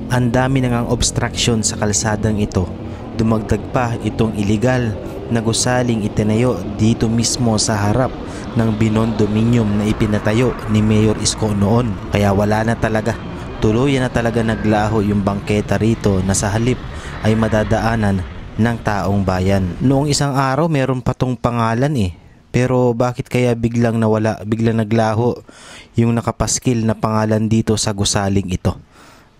Ang dami na ngang obstruction sa kalsadang ito. Dumagdag pa itong illegal na gusaling itinayo dito mismo sa harap ng binondominium na ipinatayo ni Mayor Isko noon. Kaya wala na talaga. Tuluyan na talaga naglaho yung bangketa rito na sa halip ay madadaanan ng taong bayan. Noong isang araw meron pa tong pangalan Pero bakit kaya biglang nawala, biglang naglaho yung nakapaskil na pangalan dito sa gusaling ito?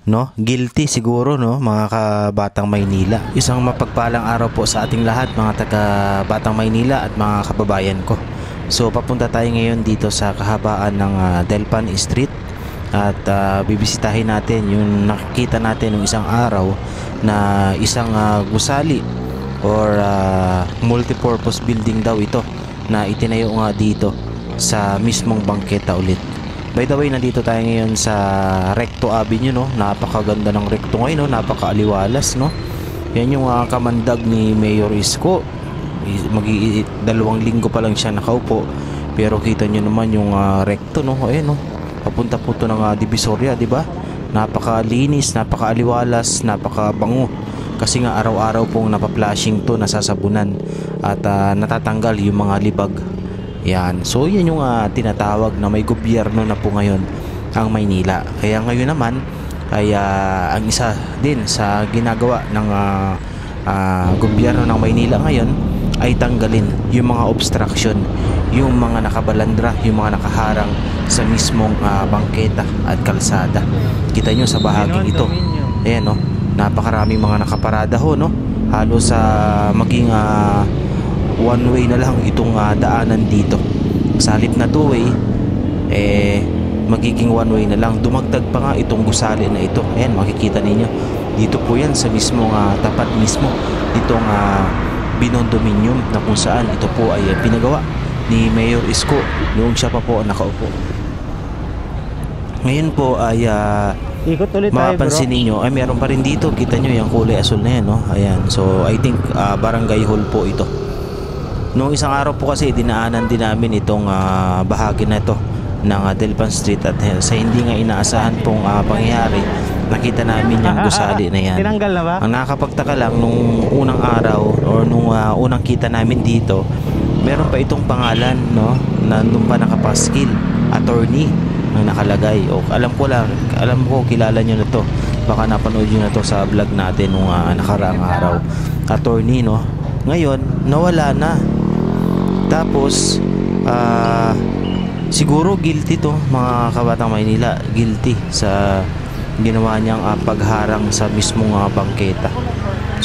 No? Guilty siguro, no, mga kabatang Maynila. Isang mapagpalang araw po sa ating lahat, mga taga Batang Maynila at mga kababayan ko. So papunta tayo ngayon dito sa kahabaan ng Delpan Street at bibisitahin natin yung nakikita natin ng isang araw na isang gusali or multipurpose building daw ito na itinayo nga dito sa mismong bangketa ulit. By the way, nandito tayo ngayon sa Recto Avenue, no? Napakaganda ng Recto ngayon, no? Napakaaliwalas, no? Yan yung kamandag ni Mayor Isko. Dalawang linggo pa lang siya nakaupo. Pero kita nyo naman yung Recto, no? Ayan, no? Papunta po ito ng Divisoria, di ba? Napakalinis, napakaaliwalas, napakabango. Kasi nga araw-araw pong napaplashing to, nasasabunan at natatanggal yung mga libag. Yan. So yan yung tinatawag na may gobyerno na po ngayon ang Maynila. Kaya ngayon naman ay ang isa din sa ginagawa ng gobyerno ng Maynila ngayon ay tanggalin yung mga obstruction, yung mga nakabalandra, yung mga nakaharang sa mismong bangketa at kalsada. Kita nyo sa bahaging ito. Ayan, no? Napakaraming mga nakaparada ho, no? Halos maging one way na lang itong daanan dito. Sa halip na two way, magiging one way na lang. Dumagdag pa nga itong gusali na ito. Ayan, makikita ninyo. Dito po yan sa mismong tapat mismo itong binondominium na kung saan ito po ay pinagawa ni Mayor Isko noong siya pa po nakaupo. Ngayon po ay ikot ulit tayo, mapapansin ninyo ay meron pa rin dito. Kita nyo yung kulay asul na yan, no? Ayan. So I think barangay hall po ito. Noong isang araw po kasi dinaanan din namin itong bahagi na ito ng Delpan Street at sa hindi nga inaasahan pong pangyayari, nakita namin yung gusali na yan. Tinanggal na ba? Ang nakakapagtaka lang nung unang araw or nung unang kita namin dito, meron pa itong pangalan, no, na nung pa nakapaskil, attorney ang nakalagay. O alam ko kilala nyo na to, baka napanood nyo na to sa vlog natin nung nakaraang araw. Attorney, no? Ngayon nawala na. Tapos siguro guilty to, mga kabatang Maynila, guilty sa ginawa niyang pagharang sa mismong bangketa.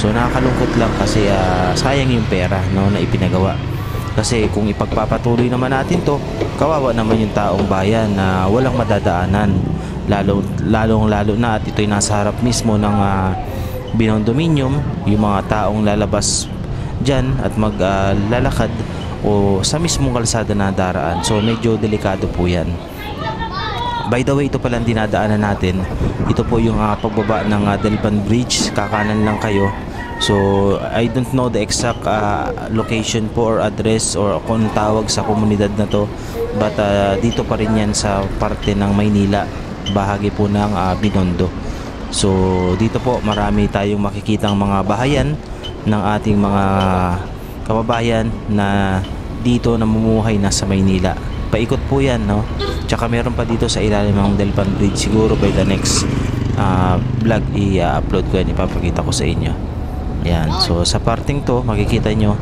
So nakakalungkot lang kasi sayang yung pera, no, na ipinagawa. Kasi kung ipagpapatuloy naman natin to, kawawa naman yung taong bayan na walang madadaanan, lalong na at ito'y nasa harap mismo ng binondominium. Yung mga taong lalabas dyan at maglalakad o sa mismong kalsada na daraan. So medyo delikado po yan. By the way, ito palang dinadaanan natin. Ito po yung pagbaba ng Delpan Bridge. Kakanan lang kayo. So I don't know the exact location po or address or kung tawag sa komunidad na to, but dito pa rin yan sa parte ng Maynila, bahagi po ng Binondo. So dito po marami tayong makikitang mga bahayan ng ating mga kababayan na dito namumuhay na sa Maynila. Paikot po yan, no? Tsaka meron pa dito sa ilalim ng Delpan Bridge. Siguro by the next vlog i-upload ko yan, ipapakita ko sa inyo. Yan. So sa parting to makikita nyo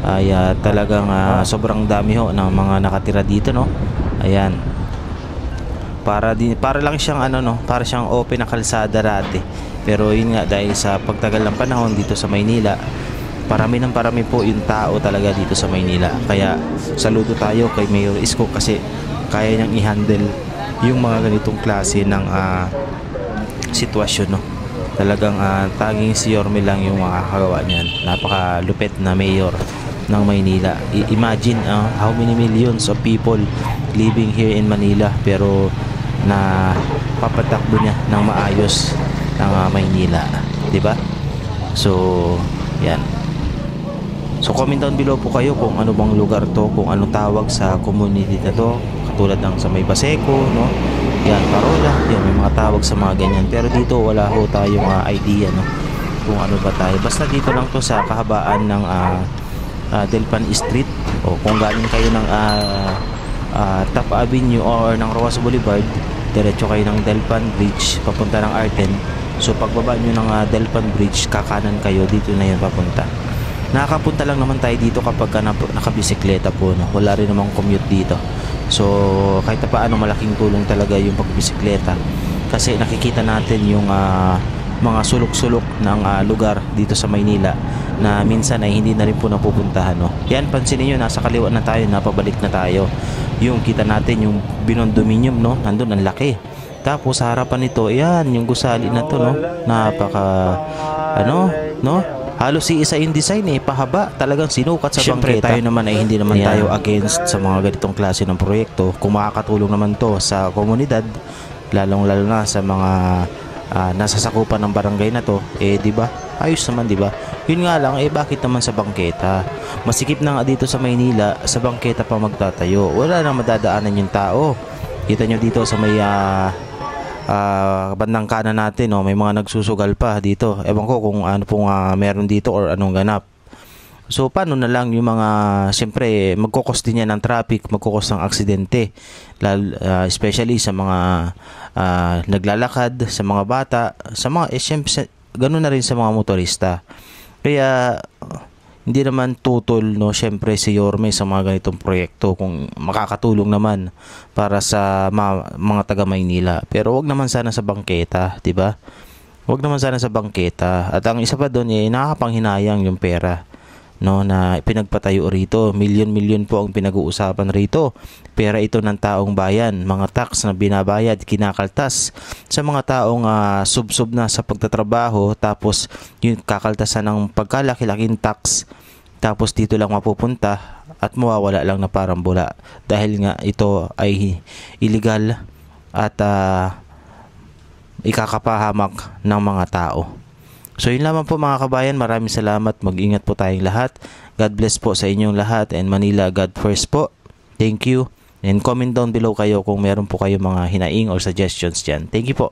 ay talagang sobrang dami ho ng mga nakatira dito, no? Ayan. Para lang siyang para siyang open na kalsada dati. Pero yun nga, dahil sa pagtagal ng panahon dito sa Maynila, parami po yung tao talaga dito sa Maynila. Kaya saludo tayo kay Mayor Isko kasi kaya niyang i-handle yung mga ganitong klase ng sitwasyon, no? Talagang tanging si Yorme lang yung makakagawa niyan. Napakalupit na mayor ng Maynila. Imagine how many millions of people living here in Manila, pero na papatakbo niya ng maayos ng Maynila, 'di ba? So, yan. So comment down below po kayo kung ano bang lugar to, kung anong tawag sa community na to. katulad ng sa may Baseco, no? Yan, Parola, yan, may mga tawag sa mga ganyan. Pero dito wala ho tayong idea, no? Kung ano ba tayo. Basta dito lang to sa kahabaan ng Delpan Street, o kung galing kayo ng Top Avenue or ng Roas Boulevard, diretso kayo ng Delpan Bridge papunta ng Arten. So pagbaba nyo ng Delpan Bridge, kakanan kayo, dito na yun papunta. Nakakapunta lang naman tayo dito kapag nakabisikleta po, no? Wala rin namang commute dito. So kahit paano malaking tulong talaga yung pagbisikleta, kasi nakikita natin yung mga sulok-sulok ng lugar dito sa Maynila na minsan ay hindi na rin po napupuntahan, no? Yan, pansinin nyo, nasa kaliwa na tayo, napabalik na tayo. Yung kita natin yung Binondominium, no? Nandun, ang laki. Tapos sa harapan nito, yan, yung gusali na to, no? Napaka, no? Halos iisa yung design, pahaba, talagang sinukat sa Siyempre, bangketa. tayo naman ay hindi naman tayo against sa mga ganitong klase ng proyekto. Kung makakatulong naman to sa komunidad, lalong-lalo na sa mga nasasakupan ng barangay na to, di ba? Ayos naman, di ba? Yun nga lang, bakit naman sa bangketa? Masikip na nga dito sa Maynila, sa bangketa pa magtatayo. Wala nang madadaanan yung tao. Kita nyo dito sa may bandang kanan natin, no? May mga nagsusugal pa dito. Ewan ko kung ano pong meron dito or anong ganap. So paano na lang yung mga, siyempre magkukos din yan ng traffic, magkukos ng aksidente, especially sa mga naglalakad, sa mga bata, sa mga siyempre, ganun na rin sa mga motorista. Kaya hindi naman tutol, no, siyempre si Yorme sa mga ganitong proyekto kung makakatulong naman para sa mga taga Maynila. Pero wag naman sana sa bangketa, 'di ba? Wag naman sana sa bangketa. At ang isa pa doon, nakakapanghinayang yung pera, no, na pinagpatayo rito. Milyon-milyon po ang pinag-uusapan rito. Pera ito ng taong bayan, mga tax na binabayad, kinakaltas sa mga taong sub-sub na sa pagtatrabaho, tapos yung kakaltasan ng pagkalaki-laking tax, tapos dito lang mapupunta at mawawala lang na parang bula dahil nga ito ay illegal at ikakapahamak ng mga tao. So yun lamang po mga kabayan, maraming salamat, mag-ingat po tayong lahat. God bless po sa inyong lahat, and Manila God first po. Thank you, and comment down below kayo kung meron po kayo mga hinaing or suggestions dyan. Thank you po.